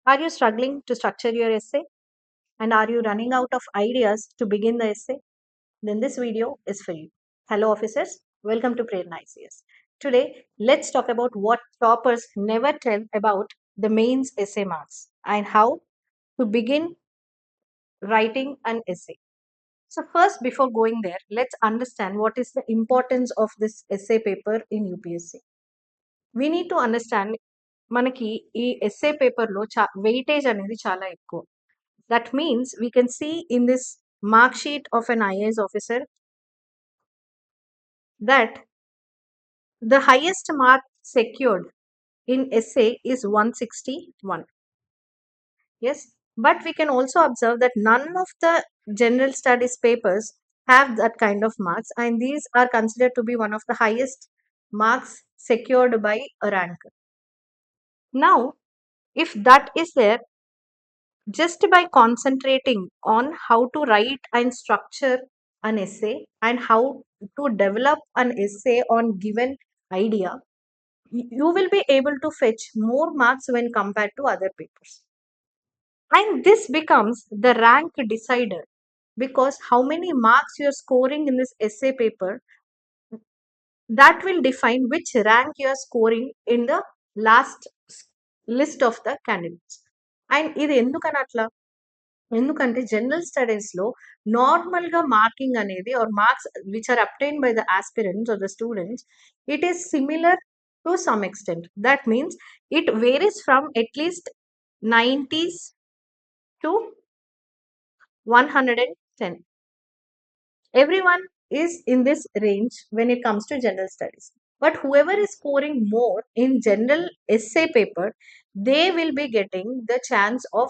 Are you struggling to structure your essay? And are you running out of ideas to begin the essay? Then this video is for you. Hello officers, welcome to Prerna ICS. Today, let's talk about what toppers never tell about the mains essay marks and how to begin writing an essay. So first, before going there, let's understand what is the importance of this essay paper in UPSC. We need to understand మనకి ఈ SA పేపర్లో weightage అనేది చాలా ఎక్కువ. That means we can see in this mark sheet of an IAS officer that the highest mark secured in essay is 161. Yes, but we can also observe that none of the general studies papers have that kind of marks, and these are considered to be one of the highest marks secured by a ranker. Now, if that is there, just by concentrating on how to write and structure an essay and how to develop an essay on given idea, you will be able to fetch more marks when compared to other papers. And this becomes the rank decider, because how many marks you are scoring in this essay paper, that will define which rank you are scoring in the last list of the candidates. And ఇది ఎందుకని అట్లా? ఎందుకంటే general స్టడీస్‌లో నార్మల్‌గా marking అనేది or marks which are obtained by the aspirants or the students, it is similar to some extent. That means it varies from at least 90s to 110. Everyone is in this range when it comes to general studies. But whoever is scoring more in general essay paper, they will be getting the chance of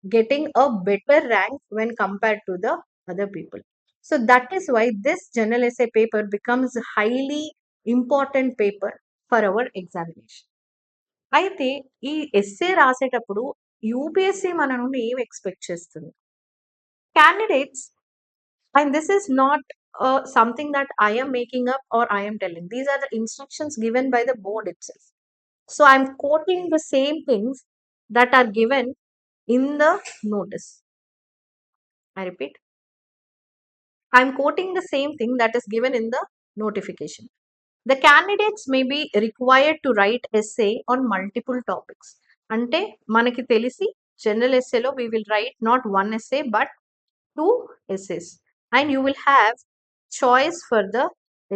getting a better rank when compared to the other people. So that is why this general essay paper becomes highly important paper for our examination. అయితే ఈ essay రాసేటప్పుడు UPSC మన నుండి ఏం expect చేస్తుంది? Candidates, and this is not something that I am making up or I am telling. These are the instructions given by the board itself. So I'm quoting the same things that are given in the notice. I repeat, I'm quoting the same thing that is given in the notification. The candidates may be required to write essay on multiple topics. అంటే మనకి తెలిసి general ఎస్సేలో we will write not one essay but two essays, and you will have choice for the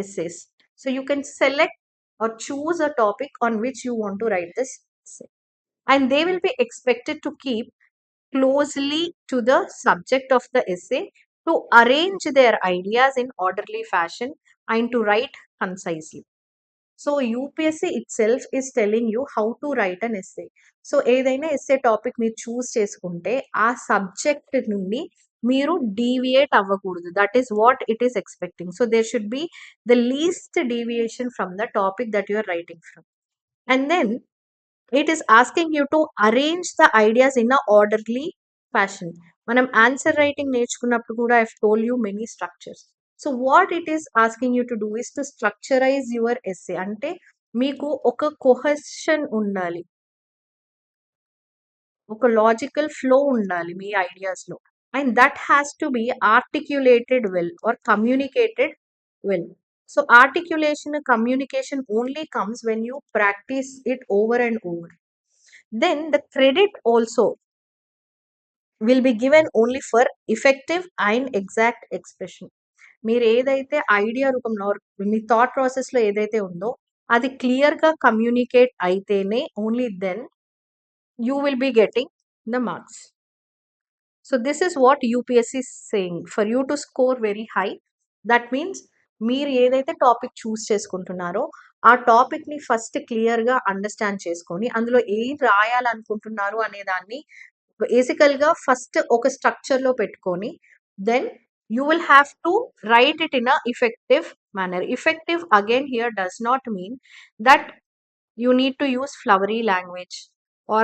essays. So you can select or choose a topic on which you want to write this essay, and they will be expected to keep closely to the subject of the essay, to arrange their ideas in orderly fashion and to write concisely. So UPSC itself is telling you how to write an essay. So ఏదైనా essay topic మీరు choose చేసుకుంటే ఆ subject నుండి మీరు deviate అవ్వకూడదు. That is what it is expecting. So there should be the least deviation from the topic that you are writing from. And then it is asking you to arrange the ideas in an orderly fashion. మనం answer writing నేర్చుకున్నప్పుడు కూడా I told you many structures. So what it is asking you to do is to structurize your essay. అంటే మీకు ఒక cohesion ఉండాలి, ఒక logical flow ఉండాలి మీ ఐడియాస్లో, and that has to be articulated well or communicated well. So articulation, communication only comes when you practice it over and over. Then the credit also will be given only for effective and exact expression. మీరు ఏదైతే idea రూపంలో మీ thought ప్రాసెస్లో ఏదైతే ఉందో అది క్లియర్గా communicate అయితేనే only then you will be getting the marks. So this is what UPSC saying. For you to score very high, that means మీరు ఏదైతే టాపిక్ చూస్ చేసుకుంటున్నారో ఆ టాపిక్ని ఫస్ట్ క్లియర్గా అండర్స్టాండ్ చేసుకొని అందులో ఏం రాయాలనుకుంటున్నారు అనే దాన్ని బేసికల్గా ఫస్ట్ ఒక స్ట్రక్చర్లో పెట్టుకొని then you will have to write it in a effective manner. Effective again here does not mean that you need to use flowery language or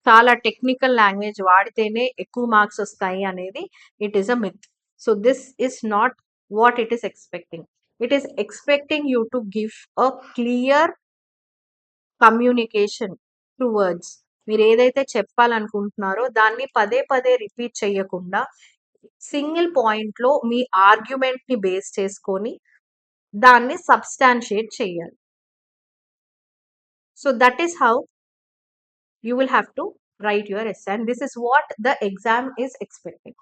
చాలా టెక్నికల్ లాంగ్వేజ్ వాడితేనే ఎక్కువ మార్క్స్ వస్తాయి అనేది it is a myth. So this is not what it is expecting. It is expecting you to give a clear communication through words. మీరు ఏదైతే చెప్పాలనుకుంటున్నారో దాన్ని పదే పదే repeat చేయకుండా సింగిల్ పాయింట్‌లో మీ ఆర్గ్యుమెంట్‌ని బేస్ చేసుకొని దాన్ని సబ్స్టాన్షియేట్ చేయాలి. So that is how you will have to write your essay, and this is what the exam is expecting.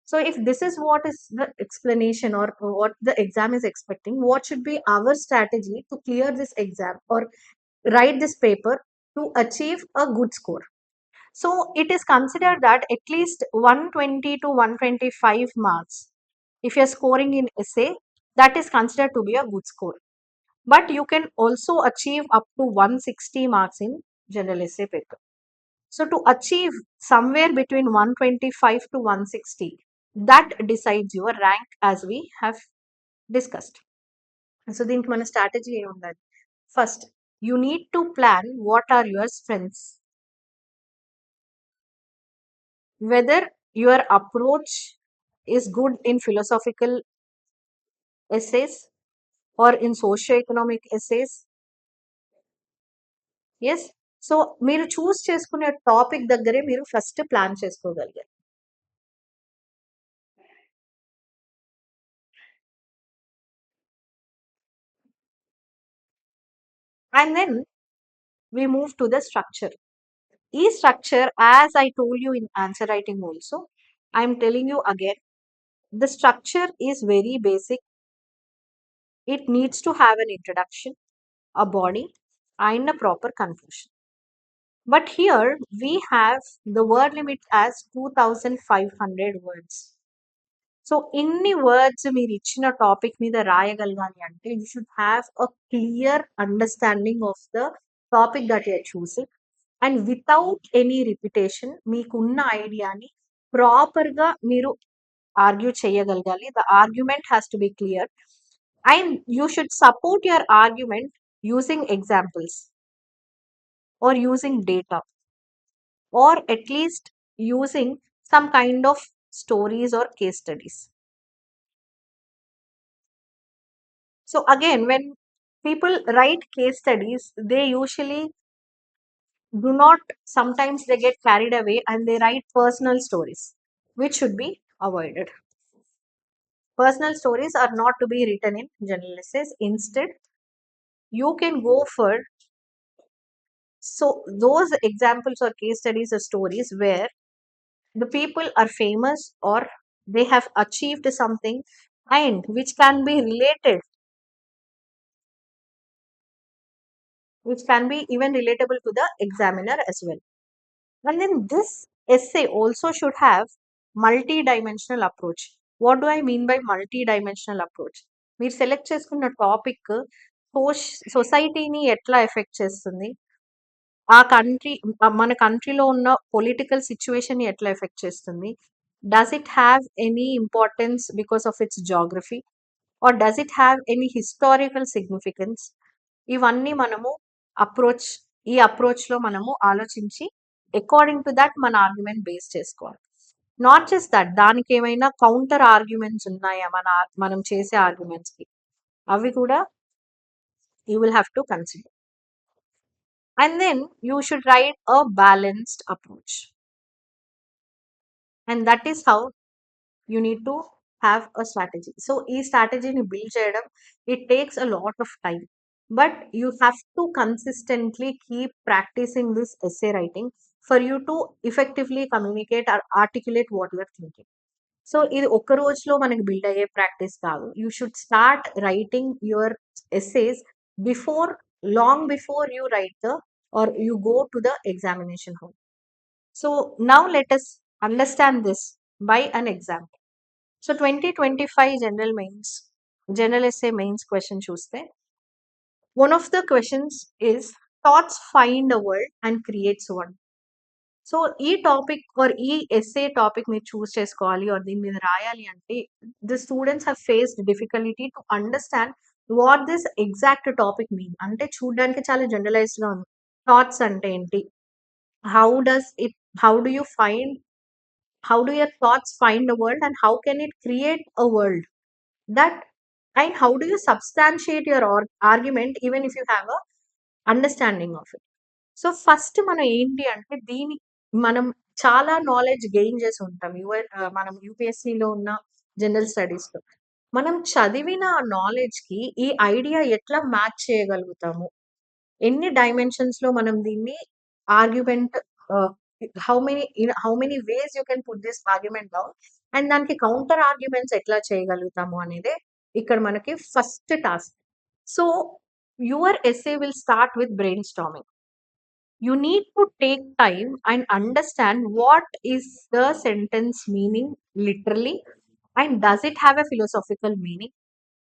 So if this is what is the explanation or what the exam is expecting, what should be our strategy to clear this exam or write this paper to achieve a good score? So it is considered that at least 120 to 125 marks, if you're scoring in essay, that is considered to be a good score. But you can also achieve up to 160 marks in general essay paper. So to achieve somewhere between 125 to 160, that decides your rank as we have discussed. So దీనికి మన strategy ఏముండాలి? First, you need to plan what are your strengths. Whether your approach is good in philosophical essays or in socio-economic essays. Yes. So మీరు choose చేసుకునే topic దగ్గరే మీరు first plan చేసుకోగలిగారు. And then we move to the structure. E-structure, as I told you in answer writing also, I'm telling you again, the structure is very basic. It needs to have an introduction, a body, and a proper conclusion. But here we have the word limit as 2500 words. So ఇన్ని words మీరు ఇచ్చిన topic మీద రాయగలగాలి అంటే you should have a clear understanding of the topic that you're choosing and without any repetition మీకున్న ఐడియాని ప్రాపర్గా మీరు ఆర్గ్యూ చేయగలగాలి. The argument has to be clear and you should support your argument using examples or using data or at least using some kind of stories or case studies. So again, when people write case studies, they usually do not, sometimes they get carried away and they write personal stories, which should be avoided. Personal stories are not to be written in general essays. Instead, you can go for so those examples or case studies or stories where the people are famous or they have achieved something and which can be related, which can be even relatable to the examiner as well. And then this essay also should have multi-dimensional approach. What do I mean by multi-dimensional approach? మీరు select చేసుకున్న topic సొసైటీని ఎట్లా effect చేస్తుంది, ఆ country మన కంట్రీలో ఉన్న political situation ఎట్లా ఎఫెక్ట్ చేస్తుంది, does it have any importance because of it's geography or does it have any historical significance, ఇవన్నీ మనము అప్రోచ్ ఈ అప్రోచ్లో మనము ఆలోచించి అకార్డింగ్ టు దట్ మన ఆర్గ్యుమెంట్ బేస్ చేసుకోవాలి. నాట్ జస్ట్ దట్, దానికి ఏమైనా కౌంటర్ ఆర్గ్యుమెంట్స్ ఉన్నాయా మనం చేసే ఆర్గ్యుమెంట్స్కి, అవి కూడా you will have to consider. And then you should write a balanced approach. And that is how you need to have a strategy. So, e strategy ni build cheyadam, it takes a lot of time. But you have to consistently keep practicing this essay writing for you to effectively communicate or articulate what you are thinking. So ఇది ఒక్క రోజులో మనకి build అయ్యే practice కాదు. You should start writing your essays before, long before you right the or you go to the examination hall. So now let us understand this by an example. So 2025 general essay mains question చూస్తే one of the questions is thoughts find a world and creates one. So ఈ topic are ఈ essay topic మీరు చూస్ చేసుకోవాలి are దీని మీద రాయాలి అంటే the students have faced difficulty to understand what this exact topic mean. అంటే చూడడానికి చాలా జనరలైజ్డ్ గా ఉంది. థాట్స్ అంటే ఏంటి, how does it, how do you find, how do your thoughts find a world and how can it create a world that, and how do you substantiate your argument even if you have a understanding of it. So first మనం ఏంటి అంటే మనం చాలా knowledge gain చేసి ఉంటాం. మనం యూపీఎస్సీలో ఉన్న general స్టడీస్‌లో. మనం చదివిన నాలెడ్జ్‌కి ఈ ఐడియా ఎట్లా మ్యాచ్ చేయగలుగుతాము? ఎన్ని డైమెన్షన్స్‌లో మనం దీన్ని ఆర్గ్యుమెంట్ ఆహ్, how many ways you can put this argument down and దానికి కౌంటర్ ఆర్గ్యుమెంట్స్ ఎట్లా చేయగలుగుతాము అనేదే ఇక్కడ మనకి first task. So, your essay will start with brain storming. You need to take time and understand what is the sentence meaning literally, and does it have a philosophical meaning?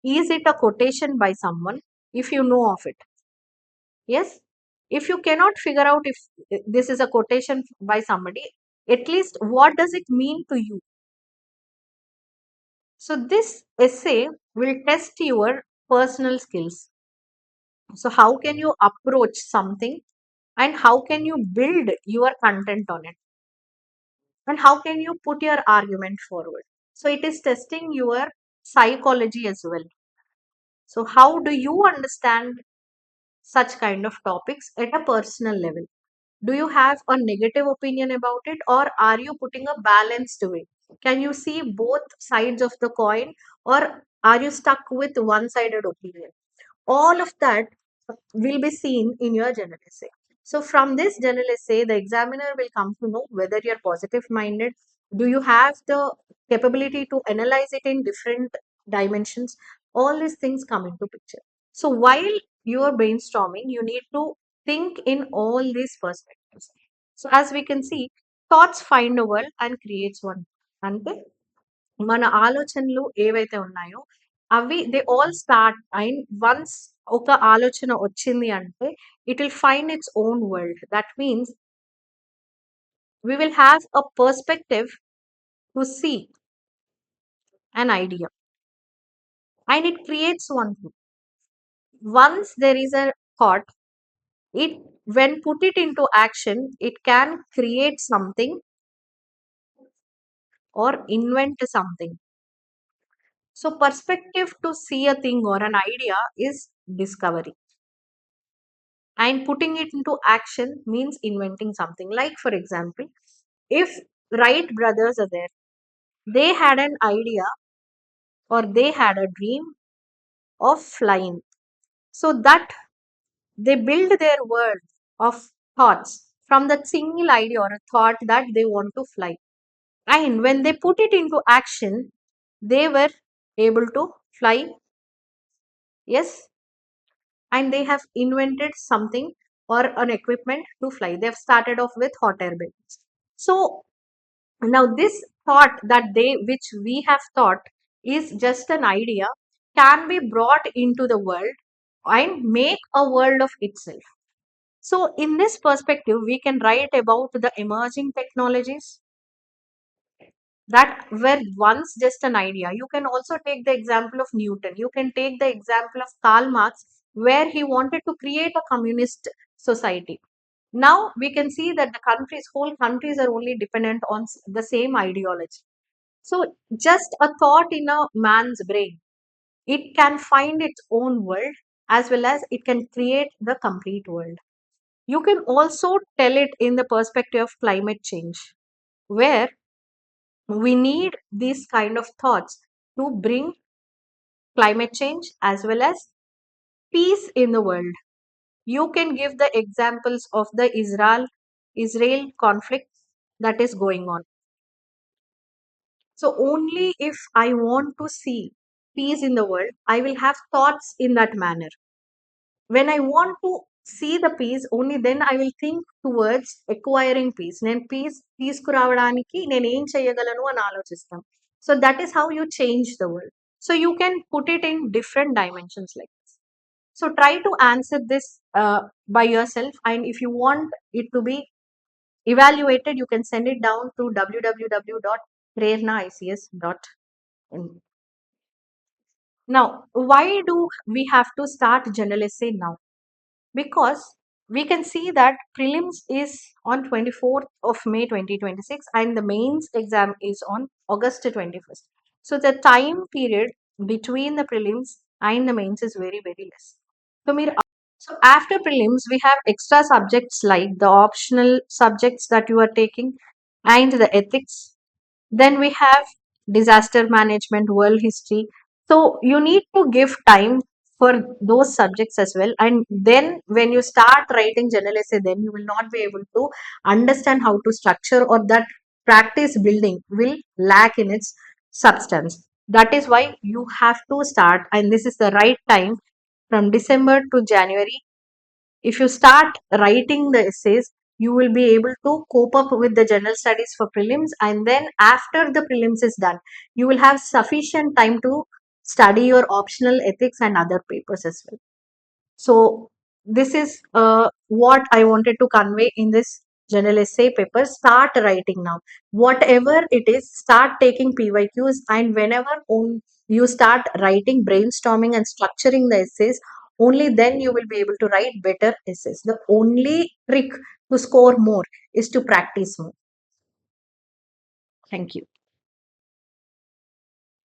Is it a quotation by someone? If you know of it, yes. If you cannot figure out if this is a quotation by somebody, at least what does it mean to you? So this essay will test your personal skills. So how can you approach something and how can you build your content on it? And how can you put your argument forward? So it is testing your psychology as well. So how do you understand such kind of topics at a personal level? Do you have a negative opinion about it, or are you putting a balanced way? Can you see both sides of the coin, or are you stuck with one sided opinion? All of that will be seen in your general essay. So, from this general essay, the examiner will come to know whether you're positive minded. Do you have the capability to analyze it in different dimensions? All these things come into picture. So, while you are brainstorming, you need to think in all these perspectives. So, as we can see, thoughts find a world and creates one. అంటే మన ఆలోచనలు ఏవైతే ఉన్నాయో అవి they all start and once ఒక ఆలోచన వచ్చింది అంటే it will find its own world. That means we will have a perspective to see an idea and it creates one thing. Once there is a thought, it when put it into action, it can create something or invent something. So perspective to see a thing or an idea is discovery. And putting it into action means inventing something. Like, for example, if Wright brothers are there, they had an idea or they had a dream of flying. So that they build their world of thoughts from that single idea or a thought that they want to fly. And when they put it into action, they were able to fly. Yes, and they have invented something or an equipment to fly. They've started off with hot air balloons. So now this thought that which we have thought is just an idea can be brought into the world and make a world of itself. So in this perspective, we can write about the emerging technologies that were once just an idea. You can also take the example of Newton. You can take the example of Karl Marx, where he wanted to create a communist society. Now we can see that whole countries are only dependent on the same ideology. So just a thought in a man's brain, it can find its own world as well as it can create the complete world. You can also tell it in the perspective of climate change, where we need these kind of thoughts to bring climate change as well as peace in the world. You can give the examples of the Israel conflict that is going on. So only if I want to see peace in the world, I will have thoughts in that manner. When I want to see the peace, only then I will think towards acquiring peace. నేను piece తీసుకురావడానికి నేను ఏం చేయగలను అని ఆలోచిస్తాను. So that is how you change the world. So you can put it in different dimensions like this. So try to answer this by yourself, and if you want it to be evaluated, you can send it down to www.prernaics.in. Now, why do we have to start general essay now? Because we can see that prelims is on 24th of May 2026 and the mains exam is on August 21st. So the time period between the prelims and the mains is very less. So మీరు So after prelims, we have extra subjects like the optional subjects that you are taking and the ethics. Then we have disaster management, world history. So you need to give time for those subjects as well. And then when you start writing general essay, then you will not be able to understand how to structure, or that practice building will lack in its substance. That is why you have to start, and this is the right time from December to January. If you start writing the essays, you will be able to cope up with the general studies for prelims, and then after the prelims is done, you will have sufficient time to study your optional ethics and other papers as well. So this is what I wanted to convey in this general essay paper. Start writing now. Whatever it is, start taking PYQs, and whenever you start writing, brainstorming, and structuring the essays, only then you will be able to write better essays. The only trick to score more is to practice more. Thank you.